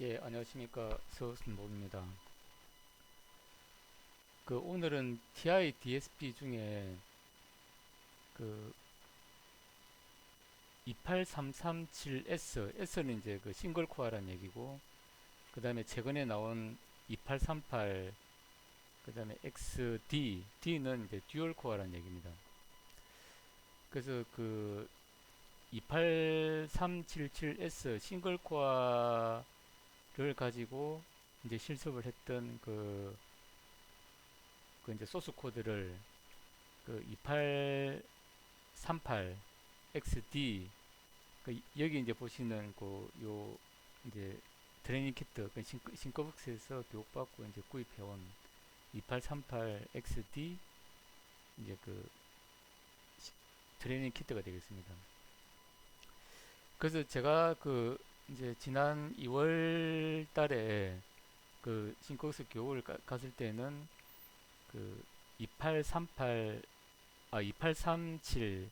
예, 안녕하십니까. 서승모입니다. 오늘은 TI DSP 중에 그 28337S, S는 이제 그 싱글 코어란 얘기고, 그 다음에 최근에 나온 2838, 그 다음에 XD, D는 이제 듀얼 코어란 얘기입니다. 그래서 그 28377S 싱글 코어를 가지고 이제 실습을 했던 그 이제 소스 코드를 그 38 XD 여기 이제 보시는 요 이제 트레이닝 키트 싱커북스에서 교육받고 이제 구입해온 2838 XD 이제 트레이닝 키트가 되겠습니다. 그래서 제가 이제 지난 2월 달에 그 싱커북스 교육을 갔을 때는 그 2838, 28377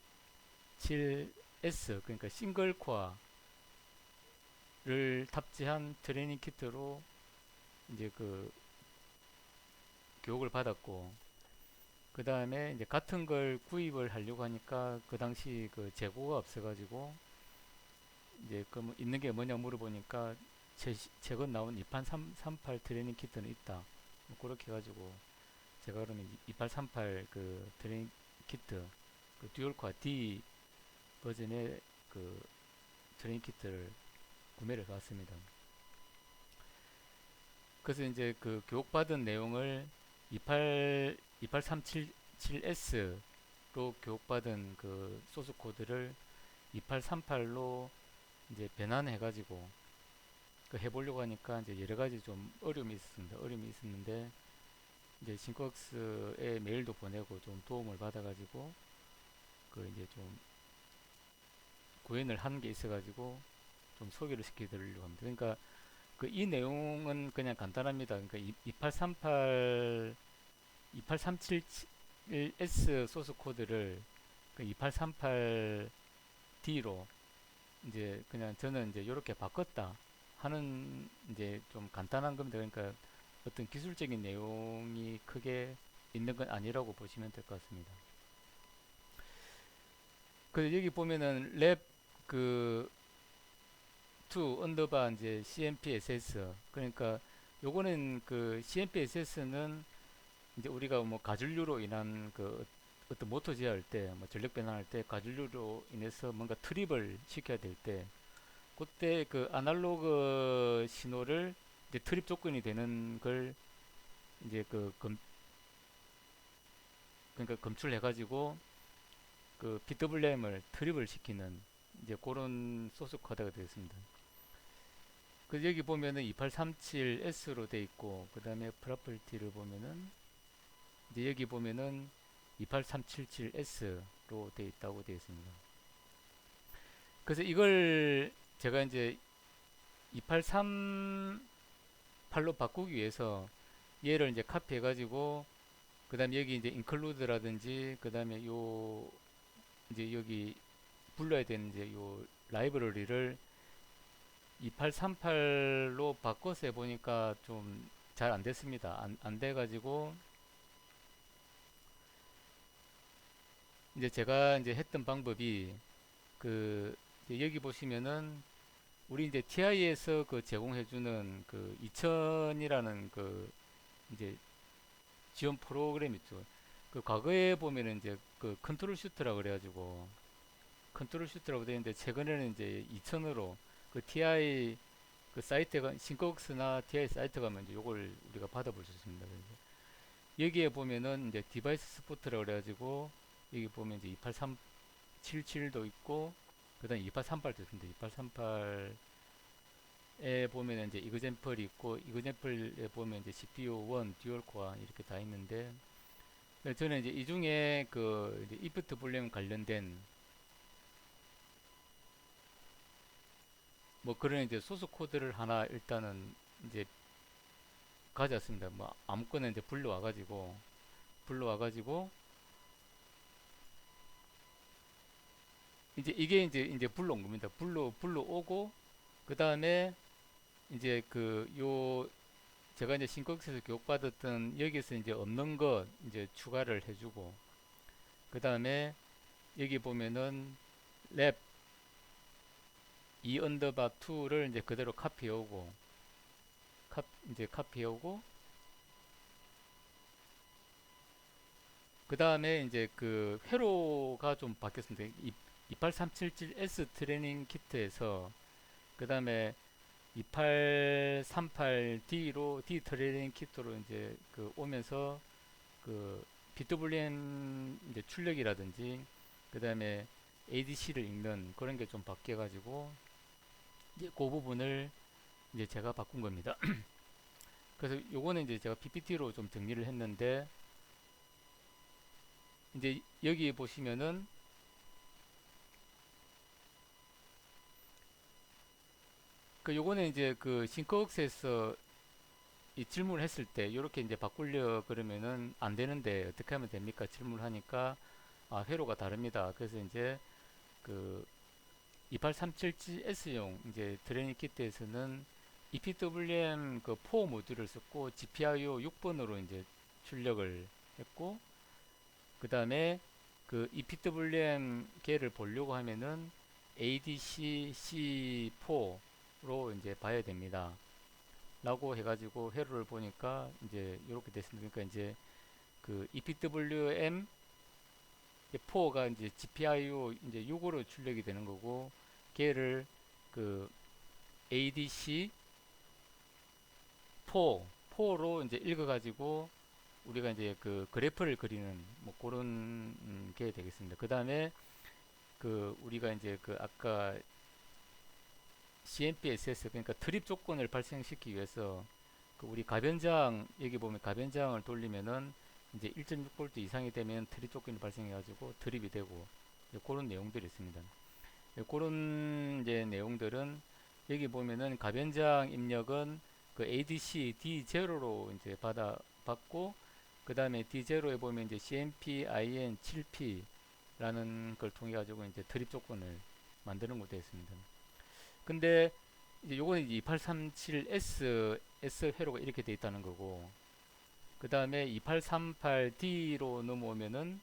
7S 그러니까 싱글 코어를 탑재한 트레이닝 키트로 이제 교육을 받았고, 그 다음에 이제 같은 걸 구입을 하려고 하니까 그 당시 그 재고가 없어가지고 이제 뭐 있는 게 뭐냐 물어보니까 최근 나온 2838 트레이닝 키트는 있다. 뭐 그렇게 해가지고 제가 그러면 2838 그 트레이닝 키트 그 듀얼 코어 D 버전의 그 트레이닝 키트를 구매를 해왔습니다. 그래서 이제 그 교육받은 내용을 28377S로 교육받은 그 소스 코드를 2838로 이제 변환해가지고 그 해보려고 하니까 이제 여러 가지 좀 어려움이 있었습니다. 어려움이 있었는데 이제 싱크웍스에 메일도 보내고 좀 도움을 받아가지고 그 이제 좀 구현을 한 게 있어가지고 좀 소개를 시켜드리려고 합니다. 그러니까 그 이 내용은 그냥 간단합니다. 그러니까 2838 2837S 소스 코드를 그 2838D로 이제 그냥 저는 이제 이렇게 바꿨다 하는 이제 좀 간단한 겁니다. 그러니까 어떤 기술적인 내용이 크게 있는 건 아니라고 보시면 될 것 같습니다. 그 여기 보면은 랩그 to 언더바 이제 CMPSS 그러니까 요거는 그 CMPSS는 이제 우리가 뭐 가전류로 인한 그 어떤 모터 제어할 때, 뭐 전력 변환할 때 가전류로 인해서 뭔가 트립을 시켜야 될 때, 그때 그 아날로그 신호를 이제 트립 조건이 되는 걸 이제 그러니까 검출해가지고 그 PWM을 트립을 시키는 이제 그런 소스 코드가 되겠습니다. 그 여기 보면은 2837S로 돼 있고, 그 다음에 프로퍼티를 보면은 이제 여기 보면은 28377S로 돼 있다고 되어 있습니다. 그래서 이걸 제가 이제 283 8로 바꾸기 위해서 얘를 이제 카피해 가지고 그 다음에 여기 이제 include라든지 그 다음에 요 이제 여기 불러야 되는 이제 요 라이브러리를 2838로 바꿔서 해보니까 좀 잘 안 됐습니다. 안 돼가지고 이제 제가 이제 했던 방법이 그 이제 여기 보시면은 우리 이제 TI에서 그 제공해주는 그 2000이라는 그 이제 지원 프로그램 있죠. 그 과거에 보면은 이제 그 컨트롤 슈트라 그래가지고 컨트롤 슈트라고 되어 있는데 최근에는 이제 2000으로 그 TI 그 사이트가 싱크웍스나 TI 사이트 가면 이제 요걸 우리가 받아볼 수 있습니다. 그래서 여기에 보면은 이제 디바이스 스포트라 그래가지고 여기 보면 이제 28377도 있고 그다음 2838도 있습니다. 2838에 보면 이제 이그젠플이 있고 이그젠플에 보면 이제 CPU 1 듀얼 코어 이렇게 다 있는데 저는 이제 이 중에 그 이제 이프트 볼륨 관련된 뭐 그런 이제 소스 코드를 하나 일단은 이제 가져왔습니다. 뭐 아무거나 이제 불러와가지고 이제 이게 이제 불러온 겁니다. 불러오고 그 다음에 이제 제가 이제 신곡에서 교육받았던 여기서 이제 없는 것 이제 추가를 해주고, 그 다음에 여기 보면은 랩 2 언더바 2를 이제 그대로 카피해오고, 이제 카피해오고, 그 다음에 이제 그 회로가 좀 바뀌었습니다. 28377S 트레이닝 키트에서 그 다음에 2838D로 D 트레이닝 키트로 이제 그 오면서 그 PWM 이제 출력이라든지 그 다음에 ADC를 읽는 그런 게 좀 바뀌어 가지고 이제 그 부분을 이제 제가 바꾼 겁니다. 그래서 요거는 이제 제가 PPT로 좀 정리를 했는데, 이제 여기 보시면은 그 요거는 이제 그 싱크웍스에서 이 질문을 했을 때 이렇게 이제 바꾸려 그러면은 안 되는데 어떻게 하면 됩니까? 질문을 하니까 아, 회로가 다릅니다. 그래서 이제 그 28377S용 이제 트레이닝 키트에서는 EPWM 그 4 모듈을 썼고 GPIO 6번으로 이제 출력을 했고, 그 다음에 그 EPWM 계를 보려고 하면은 ADC C4로 이제 봐야 됩니다. 라고 해가지고 회로를 보니까 이제 이렇게 됐습니다. 그러니까 이제 그 EPWM 4가 이제 GPIO 이제 6으로 출력이 되는 거고, 걔를 그 ADC 4로 이제 읽어가지고 우리가 이제 그 그래프를 그리는 뭐 그런 게 되겠습니다. 그 다음에 그 우리가 이제 그 아까 CMP-SS 그러니까 트립 조건을 발생시키기 위해서 그 우리 가변장 여기 보면 가변장을 돌리면은 이제 1.6V 이상이 되면 트립 조건이 발생해가지고 트립이 되고 그런 내용들이 있습니다. 그런 이제 내용들은 여기 보면은 가변장 입력은 그 ADC D0로 이제 받고, 그 다음에 D0에 보면 이제 CMP-IN 7P라는 걸 통해 가지고 이제 트립 조건을 만드는 것도 있습니다. 근데 이제 요거는 이제 2837S S 회로가 이렇게 돼 있다는 거고, 그 다음에 2838D로 넘어오면은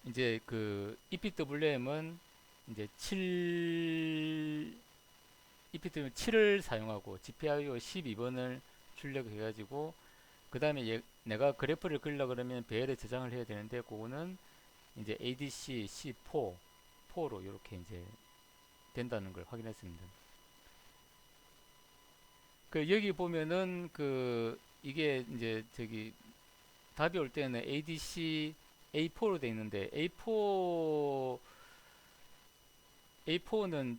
이제 그 EPWM은 이제 EPWM 7을 사용하고 GPIO 12번을 출력해 가지고, 그 다음에 내가 그래프를 그리려 그러면 배열에 저장을 해야 되는데 그거는 이제 ADC C4로 이렇게 이제 된다는 걸 확인했습니다. 그 여기 보면은 그 이게 이제 저기 답이 올 때는 ADC A4로 돼 있는데 A4는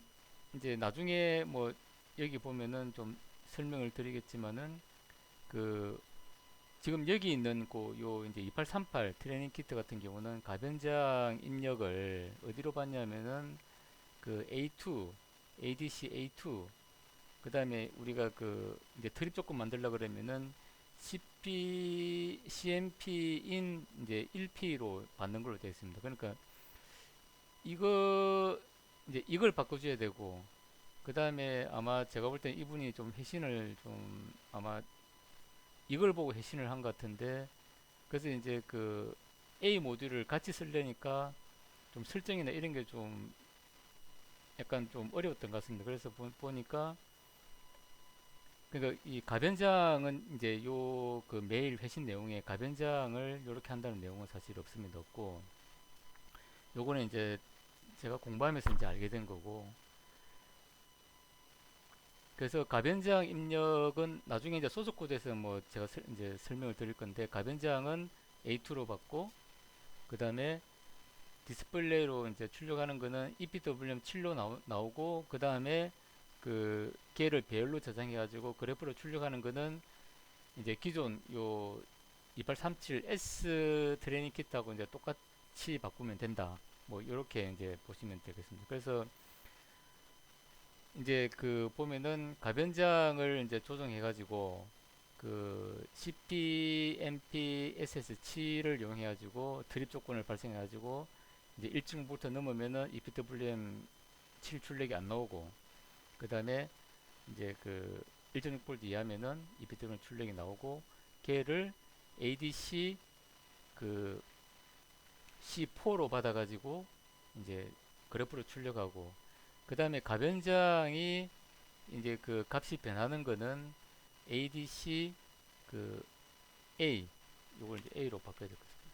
이제 나중에 뭐 여기 보면은 좀 설명을 드리겠지만은 그 지금 여기 있는 요 이제 2838 트레이닝 키트 같은 경우는 가변장 입력을 어디로 받냐면은 그 A2 ADC A2, 그 다음에 우리가 그 이제 트립 조건 만들려 그러면은 CMP인 이제 1P로 받는 걸로 되어 있습니다. 그러니까 이거 이제 이걸 바꿔줘야 되고, 그 다음에 아마 제가 볼 때 이분이 좀 회신을 좀 아마 이걸 보고 회신을 한 것 같은데, 그래서 이제 그 A 모듈을 같이 쓰려니까 좀 설정이나 이런 게 좀 약간 좀 어려웠던 것 같습니다. 그래서 보니까 그러니까 이 가변장은 이제 요 그 메일 회신 내용에 가변장을 이렇게 한다는 내용은 사실 없습니다. 없고, 요거는 이제 제가 공부하면서 이제 알게 된 거고, 그래서 가변장 입력은 나중에 이제 소스 코드에서 뭐 제가 이제 설명을 드릴 건데, 가변장은 A2로 받고, 그 다음에 디스플레이로 이제 출력하는 거는 EPWM 7로 나오고, 그 다음에 그 걔를 배열로 저장해 가지고 그래프로 출력하는 거는 이제 기존 요 2837S 트레이닝 키트하고 이제 똑같이 바꾸면 된다. 뭐 이렇게 이제 보시면 되겠습니다. 그래서 이제 그 보면은 가변장을 이제 조정해 가지고 그 CPMP SS7을 이용해 가지고 드립 조건을 발생해 가지고 이제 1층부터 넘으면은 EPWM 7 출력이 안 나오고, 그 다음에 이제 그 1.6V 이하면은 EPWM 출력이 나오고 걔를 ADC 그 C4로 받아가지고 이제 그래프로 출력하고 그 다음에 가변장이 이제 그 값이 변하는 거는 ADC 그 A 요걸 이제 A로 바꿔야 될 것 같습니다.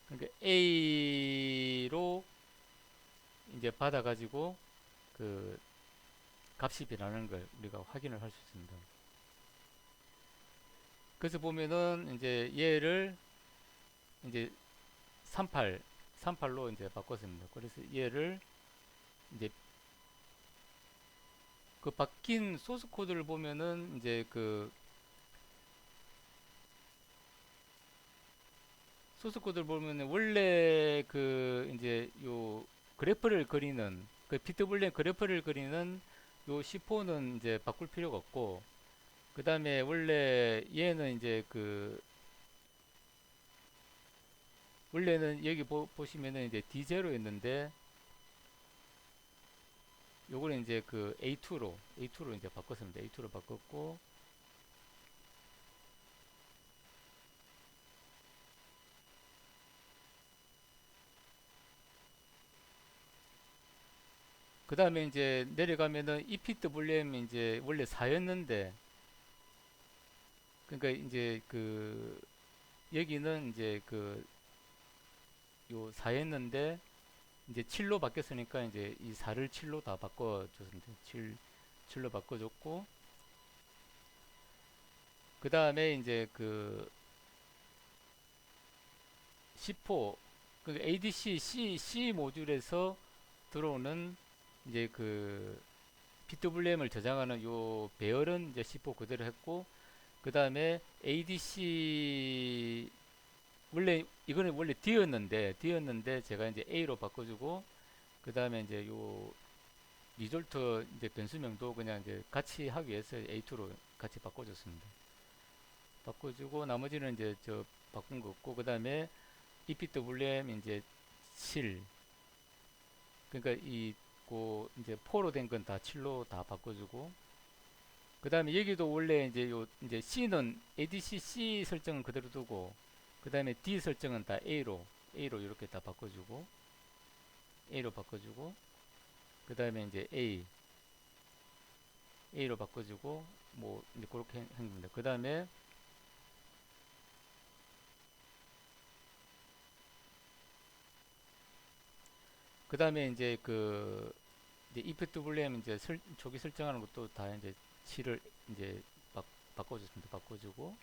그러니까 A로 이제 받아가지고 그 값이 변하는 걸 우리가 확인을 할 수 있습니다. 그래서 보면은 이제 얘를 이제 38로 이제 바꿨습니다. 그래서 얘를 이제 그 바뀐 소스 코드를 보면은 이제 그 소스 코드를 보면은 원래 그 이제 요 그래프를 그리는 그 PWM 그래프를 그리는 요 C4는 이제 바꿀 필요가 없고 그 다음에 원래 얘는 이제 그 원래는 여기 보시면은 이제 D0였는데 요거는 이제 그 A2로 이제 바꿨습니다. A2로 바꿨고 그 다음에 이제 내려가면은 EPWM 이제 원래 4였는데 그러니까 이제 그 여기는 이제 그 요 4였는데 이제 7로 바뀌었으니까 이제 이 4를 7로 다 바꿔줬습니다. 7로 바꿔줬고 그 다음에 이제 그 C4 그 ADC C 모듈에서 들어오는 이제 그 PWM을 저장하는 요 배열은 이제 C4 그대로 했고 그 다음에 ADC 원래 이거는 원래 D였는데 제가 이제 A로 바꿔주고 그 다음에 이제 요 리졸트 이제 변수명도 그냥 이제 같이 하기 위해서 A2로 같이 바꿔줬습니다. 바꿔주고 나머지는 이제 저 바꾼 거 없고 그 다음에 EPWM 이제 7 그러니까 이고 이제 4로 된 건 다 7로 다 바꿔주고 그 다음에 여기도 원래 이제 요 이제 C는 ADC C 설정은 그대로 두고 그 다음에 D 설정은 다 A로 이렇게 다 바꿔주고 그 다음에 이제 A로 바꿔주고 뭐 이제 그렇게 한 겁니다. 그 다음에 이제 그 이제 EPWM 이제 초기 설정하는 것도 다 이제 7을 이제 바꿔줬습니다. 바꿔주고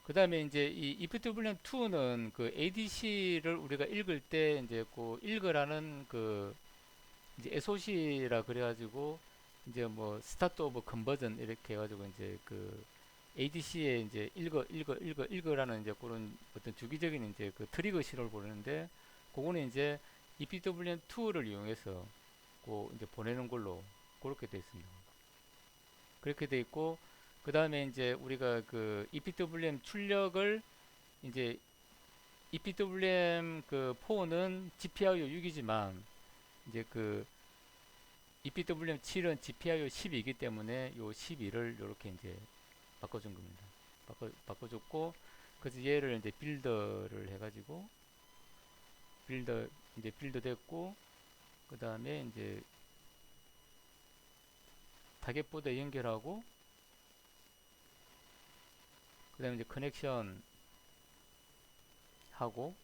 그 다음에 이제 이 EPWM2는 그 ADC를 우리가 읽을 때 이제 그 읽으라는 그 이제 SOC라 그래가지고 이제 뭐 스타트 오브 컨버전 이렇게 해가지고 이제 그 ADC에 이제 읽어라는 이제 그런 어떤 주기적인 이제 그 트리거 신호를 보내는데 그거는 이제 EPWM2를 이용해서 그 이제 보내는 걸로 그렇게 되어 있습니다. 그렇게 되어 있고 그 다음에 이제 우리가 그 EPWM 출력을 이제 EPWM 그 4는 GPIO 6이지만 이제 그 EPWM 7은 GPIO 10이기 때문에 요 12를 이렇게 이제 바꿔준 겁니다. 바꿔줬고 그래서 얘를 이제 빌더를 해가지고 빌더 이제 빌더 됐고 그 다음에 이제 타겟보드에 연결하고 그 다음에 이제 커넥션 하고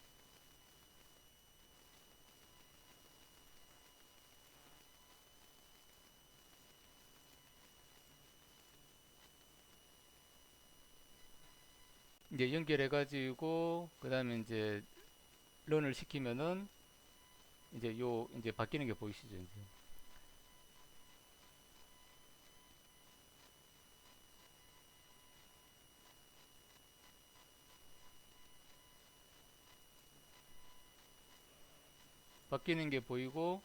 이제 연결해가지고 그 다음에 이제 런을 시키면은 이제 요 이제 바뀌는 게 보이시죠? 이제 바뀌는 게 보이고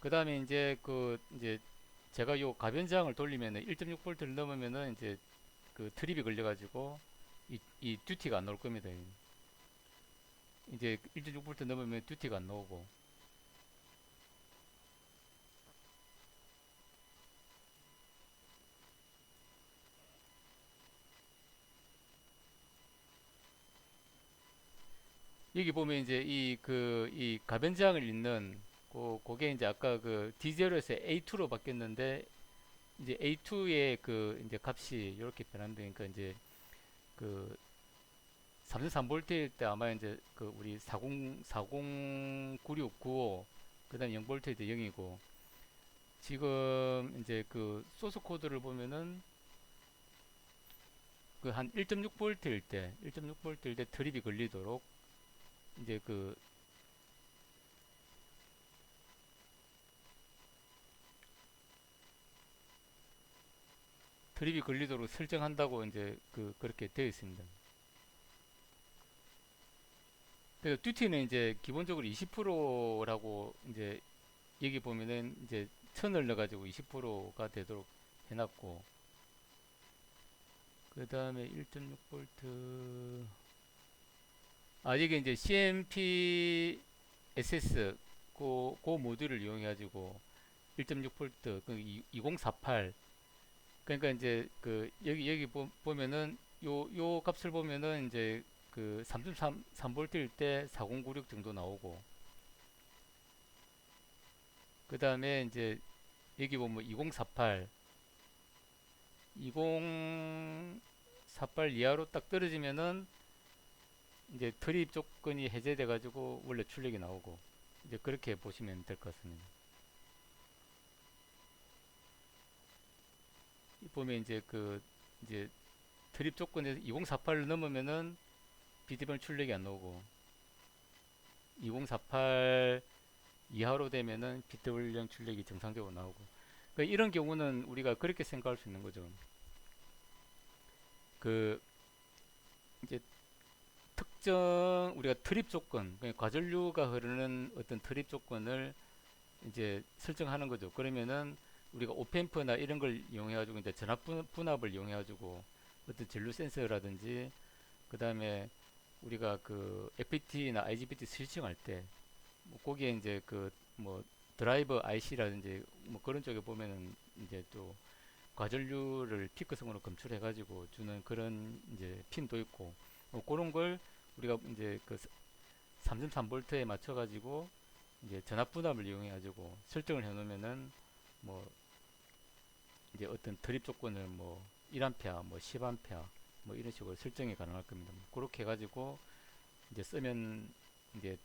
그 다음에 이제 그 이제 제가 요 가변장을 돌리면은 1.6V를 넘으면은 이제 그 트립이 걸려가지고 이 듀티가 안 나올 겁니다. 이제 1.6V 넘으면 듀티가 안 나오고. 여기 보면 이제 이 가변장을 잇는 그게 이제 아까 그 D0에서 A2로 바뀌었는데 이제 A2의 그 이제 값이 이렇게 변한다니까 이제 그 3.3V일 때 아마 이제 그 우리 409695 그다음 0V일 때 0이고 지금 이제 그 소스 코드를 보면은 그 한 1.6V일 때 1.6V일 때 트립이 걸리도록 이제 그 트립이 걸리도록 설정한다고 이제 그렇게 되어 있습니다. 그래서 듀티는 이제 기본적으로 20%라고 이제 여기 보면은 이제 1000을 넣어가지고 20%가 되도록 해놨고 그 다음에 1.6V 이게 이제 CMP SS 그 모듈을 이용해 가지고 1.6V 그 2048 그러니까 이제 그 여기 보면은 요 값을 보면은 이제 그 3.3V일 때 4096 정도 나오고 그 다음에 이제 여기 보면 2048 이하로 딱 떨어지면은 이제 트립 조건이 해제돼 가지고 원래 출력이 나오고 이제 그렇게 보시면 될 것 같습니다. 보면 이제 그 이제 트립 조건에서 2048을 넘으면은 비디번 출력이 안 나오고 2048 이하로 되면은 BW형 출력이 정상적으로 나오고 그러니까 이런 경우는 우리가 그렇게 생각할 수 있는 거죠. 그 이제 특정 우리가 트립 조건 그러니까 과전류가 흐르는 어떤 트립 조건을 이제 설정하는 거죠. 그러면은 우리가 오펜프나 이런 걸 이용해 가지고 이제 전압 분압을 이용해 가지고 어떤 전류 센서라든지 그 다음에 우리가 그 FPT나 IGBT 스위칭할 때 뭐 거기에 이제 그 뭐 드라이버 IC라든지 뭐 그런 쪽에 보면은 이제 또 과전류를 피크성으로 검출해 가지고 주는 그런 이제 핀도 있고 뭐 그런 걸 우리가 이제 그 3.3V에 맞춰 가지고 이제 전압 분압을 이용해 가지고 설정을 해 놓으면은 뭐 이제 어떤 드립 조건을 뭐 1A 뭐 10A 뭐 이런 식으로 설정이 가능할 겁니다. 그렇게 해 가지고 이제 쓰면 이제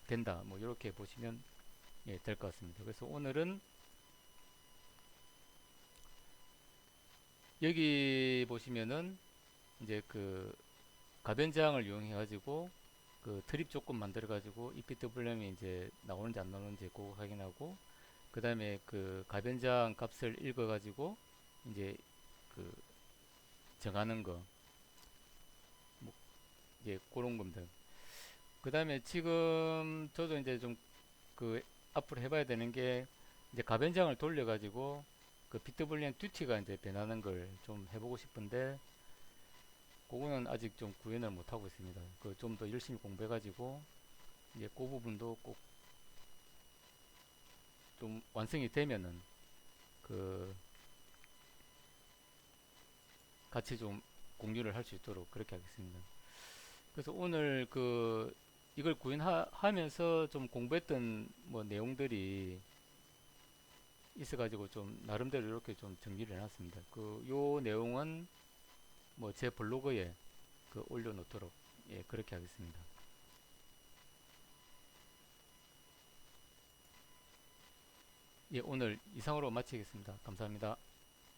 된다. 뭐 이렇게 보시면 예, 될 것 같습니다. 그래서 오늘은 여기 보시면은 이제 그 가변 저항을 이용해 가지고 그 트립 조건 만들어 가지고 EPWM이 이제 나오는지 안 나오는지 그거 확인하고 그 다음에 그 가변 저항 값을 읽어 가지고 이제 그 정하는 거 뭐 이제 그런 겁니다. 그 다음에 지금 저도 이제 좀 그 앞으로 해봐야 되는 게 이제 가변장을 돌려가지고 그 BWN 듀티가 이제 변하는 걸 좀 해보고 싶은데 그거는 아직 좀 구현을 못 하고 있습니다. 그 좀 더 열심히 공부해가지고 이제 그 부분도 꼭 좀 완성이 되면은 그 같이 좀 공유를 할 수 있도록 그렇게 하겠습니다. 그래서 오늘 그 이걸 구현하면서 좀 공부했던 뭐 내용들이 있어가지고 좀 나름대로 이렇게 좀 정리를 해놨습니다. 그 요 내용은 뭐 제 블로그에 그 올려놓도록 예 그렇게 하겠습니다. 예 오늘 이상으로 마치겠습니다. 감사합니다.